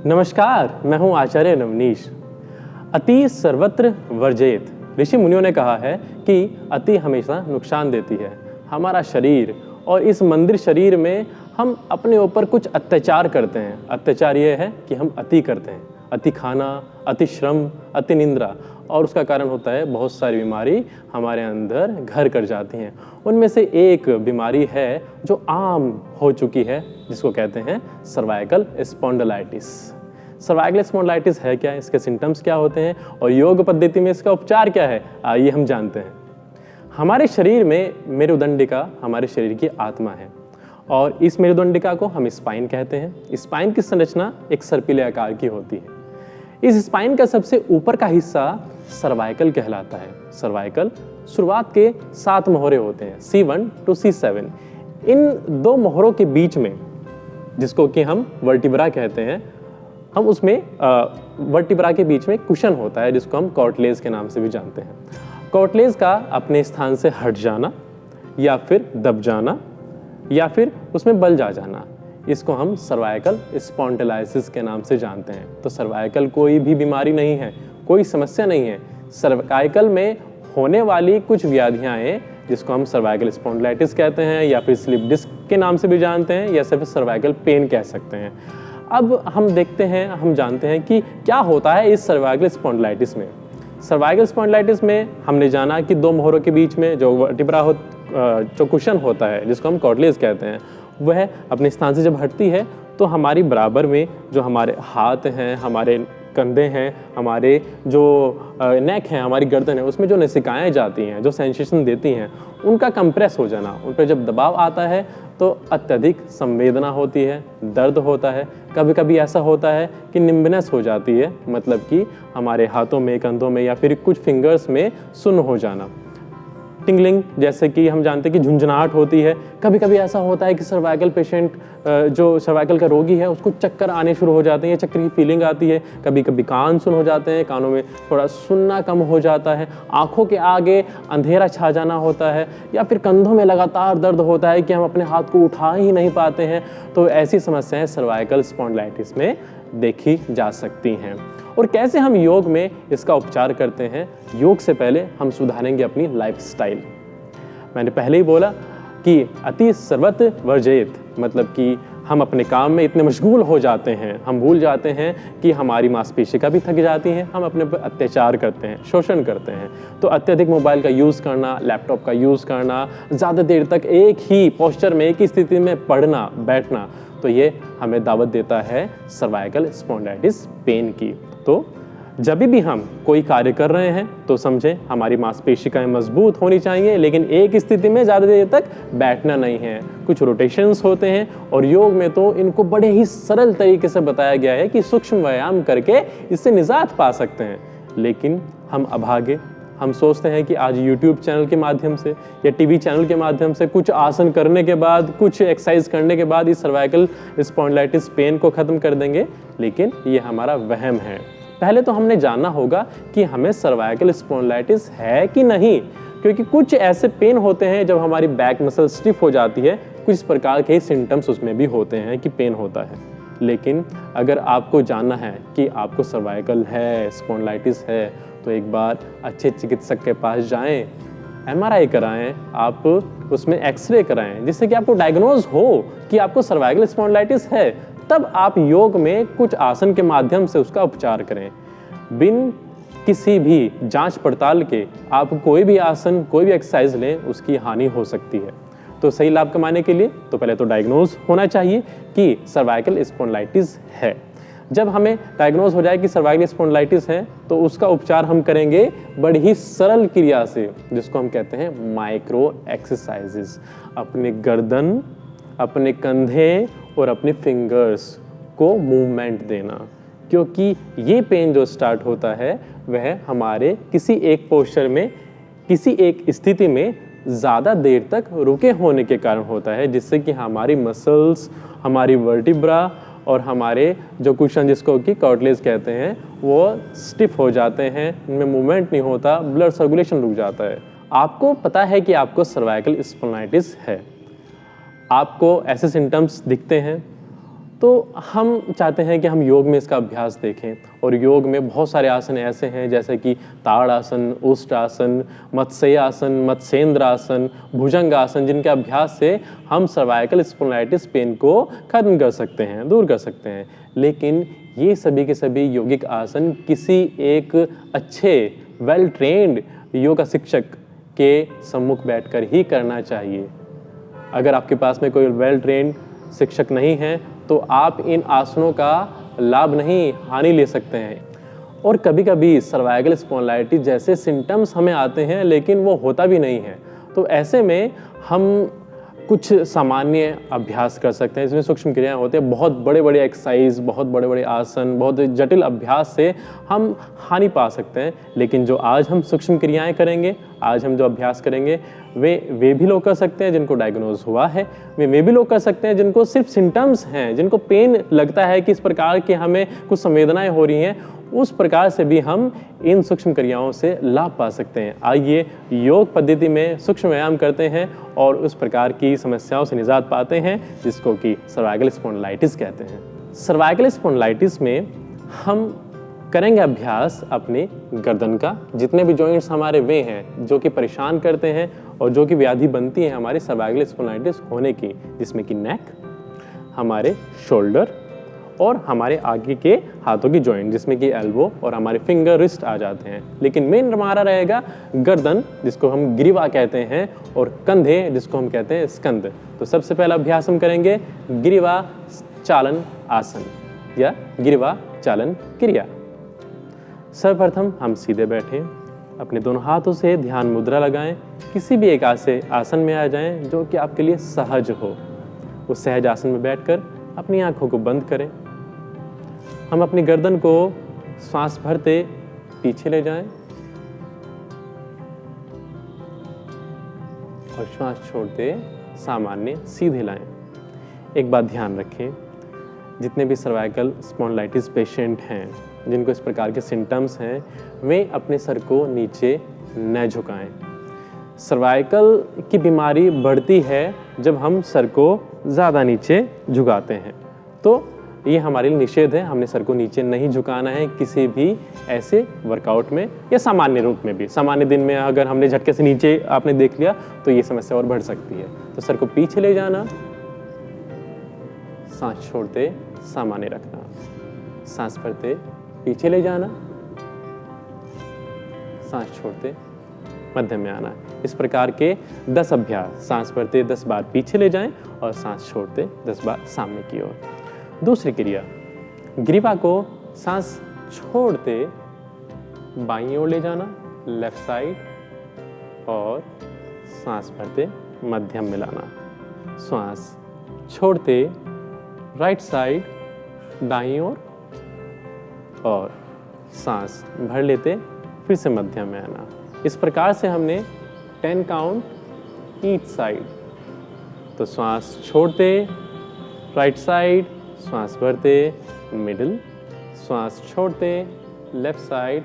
नमस्कार, मैं हूं आचार्य नवनीश। अति सर्वत्र वर्जयेत। ऋषि मुनियों ने कहा है कि अति हमेशा नुकसान देती है। हमारा शरीर और इस मंदिर शरीर में हम अपने ऊपर कुछ अत्याचार करते हैं। अत्याचार ये है कि हम अति करते हैं, अति खाना, अति श्रम, अति निंद्रा, और उसका कारण होता है बहुत सारी बीमारी हमारे अंदर घर कर जाती हैं। उनमें से एक बीमारी है जो आम हो चुकी है, जिसको कहते हैं सर्वाइकल स्पॉन्डिलाइटिस। सर्वाइकल स्पॉन्डिलाइटिस है क्या, इसके सिम्टम्स क्या होते हैं और योग पद्धति में इसका उपचार क्या है, आइए हम जानते हैं। हमारे शरीर में मेरुदंडिका हमारे शरीर की आत्मा है और इस मेरुदंडिका को हम स्पाइन कहते हैं। स्पाइन की संरचना एक सर्पिले आकार की होती है। इस स्पाइन का सबसे ऊपर का हिस्सा सर्वाइकल कहलाता है। सर्वाइकल शुरुआत के 7 मोहरे होते हैं, C1 to C7। इन 2 मोहरों के बीच में, जिसको कि हम वर्टिब्रा कहते हैं, हम उसमें वर्टिब्रा के बीच में कुशन होता है, जिसको हम कॉर्टलेज के नाम से भी जानते हैं। कॉर्टलेज का अपने स्थान से हट जाना या फिर दब जाना या फिर उसमें बल जा जाना, इसको हम सर्वाइकल स्पॉन्डिलाइटिस के नाम से जानते हैं। तो सर्वाइकल कोई भी बीमारी नहीं है, कोई समस्या नहीं है। सर्वाइकल में होने वाली कुछ व्याधियां हैं जिसको हम सर्वाइकल स्पॉन्डिलाइटिस कहते हैं या फिर स्लिप डिस्क के नाम से भी जानते हैं या सिर्फ सर्वाइकल पेन कह सकते हैं। अब हम देखते हैं, हम जानते हैं कि क्या होता है इस सर्वाइकल स्पॉन्डिलाइटिस में। सर्वाइकल स्पॉन्डिलाइटिस में हमने जाना कि 2 मोहरों के बीच में जो वर्टिब्रा जो कुशन होता है, जिसको हम कॉर्टलेज कहते हैं, वह अपने स्थान से जब हटती है तो हमारी बराबर में जो हमारे हाथ हैं, हमारे कंधे हैं, हमारे जो नेक है, हमारी गर्दन है, उसमें जो नसिकाएं जाती हैं, जो सेंसेशन देती हैं, उनका कंप्रेस हो जाना, उन पर जब दबाव आता है तो अत्यधिक संवेदना होती है, दर्द होता है। कभी कभी ऐसा होता है कि निम्बनेस हो जाती है, मतलब कि हमारे हाथों में, कंधों में या फिर कुछ फिंगर्स में सुन्न हो जाना। टिंगलिंग, जैसे कि हम जानते हैं कि झुंझुनाहट होती है। कभी कभी ऐसा होता है कि सर्वाइकल पेशेंट, जो सर्वाइकल का रोगी है, उसको चक्कर आने शुरू हो जाते हैं, चक्कर की फीलिंग आती है। कभी कभी कान सुन हो जाते हैं, कानों में थोड़ा सुनना कम हो जाता है, आंखों के आगे अंधेरा छा जाना होता है, या फिर कंधों में लगातार दर्द होता है कि हम अपने हाथ को उठा ही नहीं पाते हैं। तो ऐसी समस्याएं सर्वाइकल स्पॉन्डिलाइटिस में देखी जा सकती हैं। और कैसे हम योग में इसका उपचार करते हैं? योग से पहले हम सुधारेंगे अपनी लाइफस्टाइल। मैंने पहले ही बोला कि अति सर्वत्र वर्जयेत, मतलब कि हम अपने काम में इतने मशगूल हो जाते हैं, हम भूल जाते हैं कि हमारी मांसपेशियाँ भी थक जाती हैं, हम अपने पर अत्याचार करते हैं, शोषण करते हैं। तो अत्यधिक मोबाइल का यूज़ करना, लैपटॉप का यूज़ करना, ज़्यादा देर तक एक ही पोस्चर में, एक ही स्थिति में पढ़ना, बैठना, तो ये हमें दावत देता है सर्वाइकल स्पॉन्डिलाइटिस पेन की। तो जब भी हम कोई कार्य कर रहे हैं तो समझें हमारी मांसपेशियाँ मजबूत होनी चाहिए, लेकिन एक स्थिति में ज़्यादा देर तक बैठना नहीं है। कुछ रोटेशंस होते हैं और योग में तो इनको बड़े ही सरल तरीके से बताया गया है कि सूक्ष्म व्यायाम करके इससे निजात पा सकते हैं। लेकिन हम अभागे, हम सोचते हैं कि आज YouTube चैनल के माध्यम से या टीवी चैनल के माध्यम से कुछ आसन करने के बाद, कुछ एक्सरसाइज करने के बाद इस सर्वाइकल स्पॉन्डिलाइटिस पेन को ख़त्म कर देंगे, लेकिन ये हमारा वहम है। पहले तो हमने जानना होगा कि हमें सर्वाइकल स्पॉन्डिलाइटिस है कि नहीं, क्योंकि कुछ ऐसे पेन होते हैं जब हमारी बैक मसल स्टिफ हो जाती है, कुछ इस प्रकार के सिम्टम्स उसमें भी होते हैं कि पेन होता है। लेकिन अगर आपको जानना है कि आपको सर्वाइकल है, स्पॉन्डिलाइटिस है, तो एक बार अच्छे चिकित्सक के पास जाएं, MRI कराएं, आप उसमें एक्सरे कराएं, जिससे कि आपको डायग्नोज हो कि आपको सर्वाइकल स्पॉन्डिलाइटिस है। तब आप योग में कुछ आसन के माध्यम से उसका उपचार करें। बिन किसी भी जांच पड़ताल के आप कोई भी आसन, कोई भी एक्सरसाइज लें, उसकी हानि हो सकती है। तो सही लाभ कमाने के लिए तो पहले तो डायग्नोज होना चाहिए कि सर्वाइकल स्पॉन्डिलाइटिस है। जब हमें डायग्नोज हो जाए कि सर्वाइकल स्पॉन्डिलाइटिस है, तो उसका उपचार हम करेंगे बड़ी ही सरल क्रिया से, जिसको हम कहते हैं माइक्रो एक्सरसाइजेस। अपने गर्दन, अपने कंधे और अपने फिंगर्स को मूवमेंट देना, क्योंकि ये पेन जो स्टार्ट होता है वह हमारे किसी एक पोस्चर में, किसी एक स्थिति में ज़्यादा देर तक रुके होने के कारण होता है, जिससे कि हमारी मसल्स, हमारी वर्टिब्रा और हमारे जो कुशन, जिसको कि कॉर्टलेज कहते हैं, वो स्टिफ हो जाते हैं, इनमें मूवमेंट नहीं होता, ब्लड सर्कुलेशन रुक जाता है। आपको पता है कि आपको सर्वाइकल स्पॉन्डिलाइटिस है, आपको ऐसे सिम्टम्स दिखते हैं, तो हम चाहते हैं कि हम योग में इसका अभ्यास देखें, और योग में बहुत सारे आसन ऐसे हैं जैसे कि ताड़ासन, उष्ट्रासन, मत्स्यासन, मत्स्येंद्र आसन, भुजंग आसन, जिनके अभ्यास से हम सर्वाइकल स्पॉन्डिलाइटिस पेन को खत्म कर सकते हैं, दूर कर सकते हैं। लेकिन ये सभी के सभी यौगिक आसन किसी एक अच्छे वेल ट्रेंड योगा शिक्षक के सम्मुख बैठकर ही करना चाहिए। अगर आपके पास में कोई वेल ट्रेंड शिक्षक नहीं है तो आप इन आसनों का लाभ नहीं, हानि ले सकते हैं। और कभी कभी सर्वाइकल स्पॉन्डिलाइटिस जैसे सिम्टम्स हमें आते हैं लेकिन वो होता भी नहीं है, तो ऐसे में हम कुछ सामान्य अभ्यास कर सकते हैं, इसमें सूक्ष्म क्रियाएं होते हैं। बहुत बड़े बड़े एक्सरसाइज, बहुत बड़े बड़े आसन, बहुत जटिल अभ्यास से हम हानि पा सकते हैं। लेकिन जो आज हम सूक्ष्म क्रियाएं करेंगे, आज हम जो अभ्यास करेंगे, वे भी लोग कर सकते हैं जिनको डायग्नोज हुआ है, वे भी लोग कर सकते हैं जिनको सिर्फ सिम्टम्स हैं, जिनको पेन लगता है कि इस प्रकार की हमें कुछ संवेदनाएं हो रही हैं, उस प्रकार से भी हम इन सूक्ष्म क्रियाओं से लाभ पा सकते हैं। आइए योग पद्धति में सूक्ष्म व्यायाम करते हैं और उस प्रकार की समस्याओं से निजात पाते हैं जिसको कि सर्वाइकल स्पॉन्डिलाइटिस कहते हैं। सर्वाइकल स्पॉन्डिलाइटिस में हम करेंगे अभ्यास अपने गर्दन का, जितने भी जॉइंट्स हमारे वे हैं जो कि परेशान करते हैं और जो कि व्याधि बनती है हमारे सर्वाइकल स्पॉन्डिलाइटिस होने की, जिसमें कि नेक, हमारे शोल्डर और हमारे आगे के हाथों की जॉइंट, जिसमें कि एल्बो और हमारे फिंगर, रिस्ट आ जाते हैं। लेकिन मेन हमारा रहेगा गर्दन, जिसको हम ग्रीवा कहते हैं, और कंधे, जिसको हम कहते हैं स्कंद। तो सबसे पहला अभ्यास हम करेंगे ग्रीवा चालन आसन या ग्रीवा चालन क्रिया। सर्वप्रथम हम सीधे बैठें, अपने दोनों हाथों से ध्यान मुद्रा लगाएं, किसी भी एक आसन में आ जाएं जो कि आपके लिए सहज हो। उस सहज आसन में बैठकर अपनी आंखों को बंद करें। हम अपनी गर्दन को सांस भरते पीछे ले जाएं और श्वास छोड़ते सामान्य सीधे लाएं। एक बात ध्यान रखें, जितने भी सर्वाइकल स्पॉन्डिलाइटिस पेशेंट हैं जिनको इस प्रकार के सिम्टम्स हैं, वे अपने सर को नीचे न झुकाएं। सर्वाइकल की बीमारी बढ़ती है जब हम सर को ज़्यादा नीचे झुकाते हैं, तो ये हमारे लिए निषेध है। हमने सर को नीचे नहीं झुकाना है किसी भी ऐसे वर्कआउट में या सामान्य रूप में भी। सामान्य दिन में अगर हमने झटके से नीचे आपने देख लिया तो ये समस्या और बढ़ सकती है। तो सर को पीछे ले जाना, सांस छोड़ते सामान्य रखना, सांस भरते पीछे ले जाना, सांस छोड़ते मध्य में आना। इस प्रकार के 10 अभ्यास, सांस भरते 10 बार पीछे ले जाएं और सांस छोड़ते 10 बार सामने की ओर। दूसरी क्रिया, ग्रीवा को सांस छोड़ते बाईं ओर ले जाना, लेफ्ट साइड, और सांस भरते मध्यम में लाना। सांस छोड़ते राइट साइड, दाईं ओर, और सांस भर लेते फिर से मध्यम में आना। इस प्रकार से हमने 10 काउंट ईच साइड। तो श्वास छोड़ते राइट साइड, श्वास भरते मिडिल, श्वास छोड़ते लेफ्ट साइड,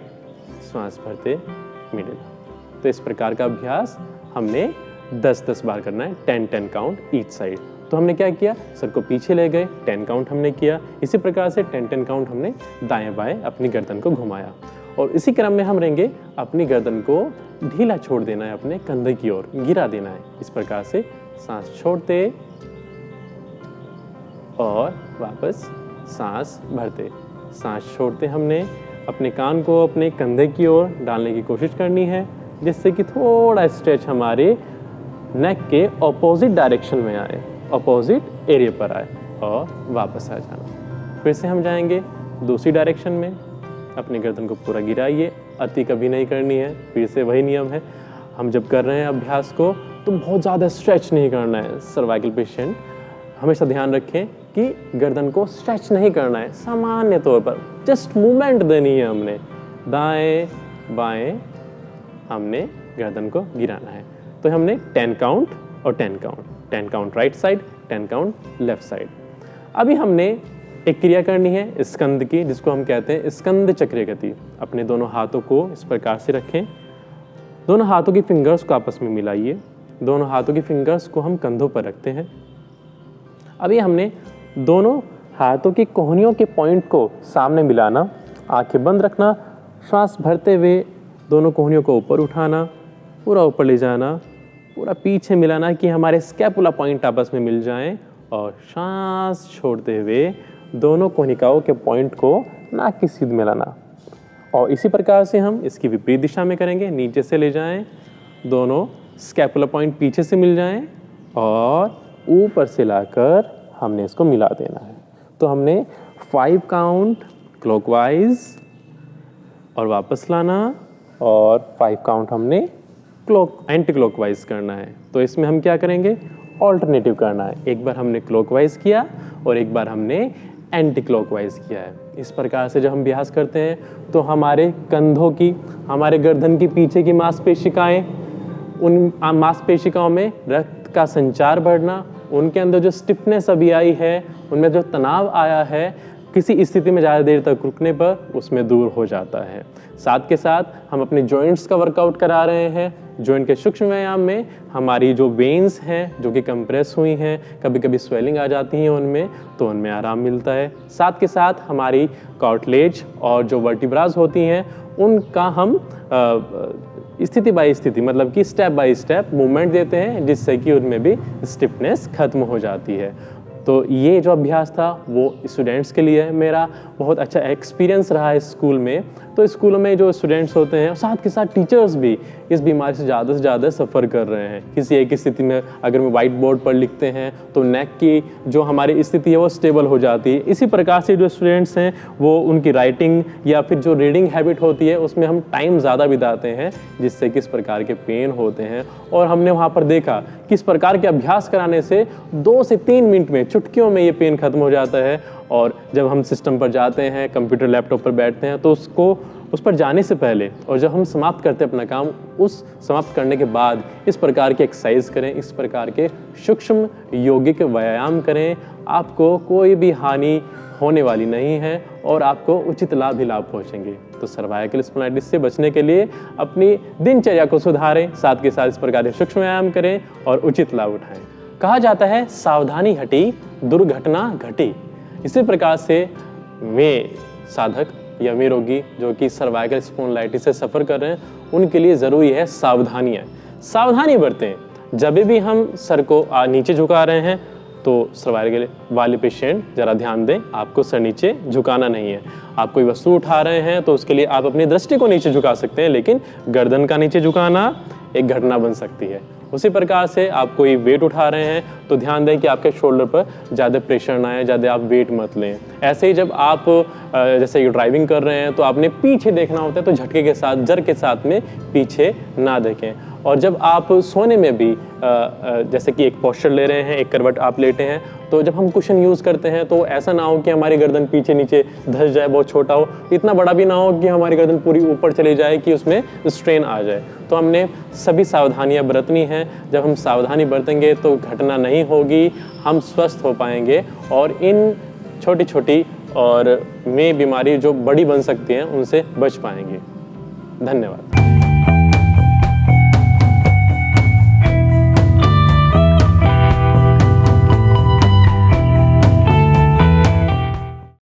श्वास भरते मिडिल। तो इस प्रकार का अभ्यास हमने 10-10 बार करना है, 10-10 काउंट ईच साइड। तो हमने क्या किया, सर को पीछे ले गए, 10 काउंट हमने किया। इसी प्रकार से 10-10 काउंट हमने दाएं बाएं अपनी गर्दन को घुमाया, और इसी क्रम में हम रहेंगे अपनी गर्दन को ढीला छोड़ देना है, अपने कंधे की ओर गिरा देना है। इस प्रकार से सांस छोड़ते और वापस सांस भरते, सांस छोड़ते हमने अपने कान को अपने कंधे की ओर डालने की कोशिश करनी है, जिससे कि थोड़ा स्ट्रेच हमारे नेक के ऑपोजिट डायरेक्शन में आए, ऑपोजिट एरिया पर आए, और वापस आ जाना। फिर से हम जाएंगे दूसरी डायरेक्शन में, अपनी गर्दन को पूरा गिराइए, अति कभी नहीं करनी है। फिर से वही नियम है, हम जब कर रहे हैं अभ्यास को तो बहुत ज़्यादा स्ट्रेच नहीं करना है। सर्वाइकल पेशेंट हमेशा ध्यान रखें कि गर्दन को स्ट्रेच नहीं करना है, सामान्य तौर पर जस्ट मूवमेंट देनी है। हमने दाएं बाएं हमने गर्दन को गिराना है। तो हमने 10 काउंट और 10 count, 10 count right side, 10 count left side. अभी हमने एक क्रिया करनी है स्कंद की, जिसको हम कहते हैं स्कंद चक्रीय गति। अपने दोनों हाथों को इस प्रकार से रखें, दोनों हाथों की फिंगर्स को आपस में मिलाइए, दोनों हाथों की फिंगर्स को हम कंधों पर रखते हैं। अभी हमने दोनों हाथों की कोहनियों के पॉइंट को सामने मिलाना, आंखें बंद रखना, श्वास भरते हुए दोनों कोहनियों को ऊपर उठाना, पूरा ऊपर ले जाना, पूरा पीछे मिलाना कि हमारे स्कैपुला पॉइंट आपस में मिल जाएं, और सांस छोड़ते हुए दोनों कोहनिकाओं के पॉइंट को नाक की सीध मिलाना। और इसी प्रकार से हम इसकी विपरीत दिशा में करेंगे। नीचे से ले जाएं, दोनों स्कैपुला पॉइंट पीछे से मिल जाएं, और ऊपर से लाकर हमने इसको मिला देना है। तो हमने 5 काउंट क्लॉकवाइज और वापस लाना, और 5 काउंट हमने एंटी क्लॉकवाइज करना है। तो इसमें हम क्या करेंगे, ऑल्टरनेटिव करना है। एक बार हमने क्लॉकवाइज किया और एक बार हमने एंटी क्लॉकवाइज किया है। इस प्रकार से जब हम अभ्यास करते हैं तो हमारे कंधों की, हमारे गर्दन के पीछे की मांसपेशिकाएं, उन मांसपेशिकाओं में रक्त का संचार बढ़ना, उनके अंदर जो स्टिफनेस अभी आई है, उनमें जो तनाव आया है, किसी स्थिति में ज़्यादा देर तक रुकने पर उसमें दूर हो जाता है। साथ के साथ हम अपने जॉइंट्स का वर्कआउट करा रहे हैं। जॉइंट के सूक्ष्म व्यायाम में हमारी जो वेन्स हैं जो कि कंप्रेस हुई हैं, कभी कभी स्वेलिंग आ जाती है उनमें, तो उनमें आराम मिलता है। साथ के साथ हमारी कार्टिलेज और जो वर्टिब्रास होती हैं उनका हम स्थिति बाय स्थिति, मतलब कि स्टेप बाय स्टेप मूवमेंट देते हैं, जिससे कि उनमें भी स्टिफनेस खत्म हो जाती है। तो ये जो अभ्यास था वो स्टूडेंट्स के लिए मेरा बहुत अच्छा एक्सपीरियंस रहा है स्कूल में। तो स्कूलों में जो स्टूडेंट्स होते हैं, साथ के साथ टीचर्स भी इस बीमारी से ज़्यादा सफ़र कर रहे हैं। किसी एक स्थिति में अगर हम वाइट बोर्ड पर लिखते हैं तो नेक की जो हमारी स्थिति है वो स्टेबल हो जाती है। इसी प्रकार से जो स्टूडेंट्स हैं वो उनकी राइटिंग या फिर जो रीडिंग हैबिट होती है उसमें हम टाइम ज़्यादा बिताते हैं, जिससे किस प्रकार के पेन होते हैं। और हमने वहाँ पर देखा किस प्रकार के अभ्यास कराने से 2 से 3 मिनट में, चुटकियों में ये पेन खत्म हो जाता है। और जब हम सिस्टम पर जाते हैं, कंप्यूटर लैपटॉप पर बैठते हैं, तो उस पर जाने से पहले और जब हम समाप्त करते हैं अपना काम, उस समाप्त करने के बाद इस प्रकार के एक्सरसाइज करें, इस प्रकार के सूक्ष्म यौगिक व्यायाम करें। आपको कोई भी हानि होने वाली नहीं है और आपको उचित लाभ ही लाभ पहुँचेंगे। तो सर्वाइकल स्पॉन्डिलाइटिस से बचने के लिए अपनी दिनचर्या को सुधारें, साथ के साथ इस प्रकार के सूक्ष्म व्यायाम करें और उचित लाभ उठाएं। कहा जाता है सावधानी हटी दुर्घटना घटी। इसी प्रकार से वे साधक या वे रोगी जो कि सर्वाइकल स्पॉन्डिलाइटिस से सफ़र कर रहे हैं, उनके लिए ज़रूरी है सावधानियाँ। सावधानी बरतें। जब भी हम सर को नीचे झुका रहे हैं तो सर्वाइकल वाले पेशेंट ज़रा ध्यान दें, आपको सर नीचे झुकाना नहीं है। आप कोई वस्तु उठा रहे हैं तो उसके लिए आप अपनी दृष्टि को नीचे झुका सकते हैं, लेकिन गर्दन का नीचे झुकाना एक घटना बन सकती है। उसी प्रकार से आप कोई वेट उठा रहे हैं तो ध्यान दें कि आपके शोल्डर पर ज़्यादा प्रेशर ना आए, ज़्यादा आप वेट मत लें। ऐसे ही जब आप जैसे ड्राइविंग कर रहे हैं तो आपने पीछे देखना होता है, तो झटके के साथ, जर के साथ में पीछे ना देखें। और जब आप सोने में भी जैसे कि एक पोस्चर ले रहे हैं, एक करवट आप लेटे हैं, तो जब हम कुशन यूज़ करते हैं तो ऐसा ना हो कि हमारी गर्दन पीछे नीचे धंस जाए, बहुत छोटा हो, इतना बड़ा भी ना हो कि हमारी गर्दन पूरी ऊपर चली जाए कि उसमें स्ट्रेन आ जाए। तो हमने सभी सावधानियां बरतनी हैं। जब हम सावधानी बरतेंगे तो घटना नहीं होगी, हम स्वस्थ हो पाएंगे और इन छोटी छोटी और में बीमारी जो बड़ी बन सकती हैं उनसे बच पाएंगे। धन्यवाद।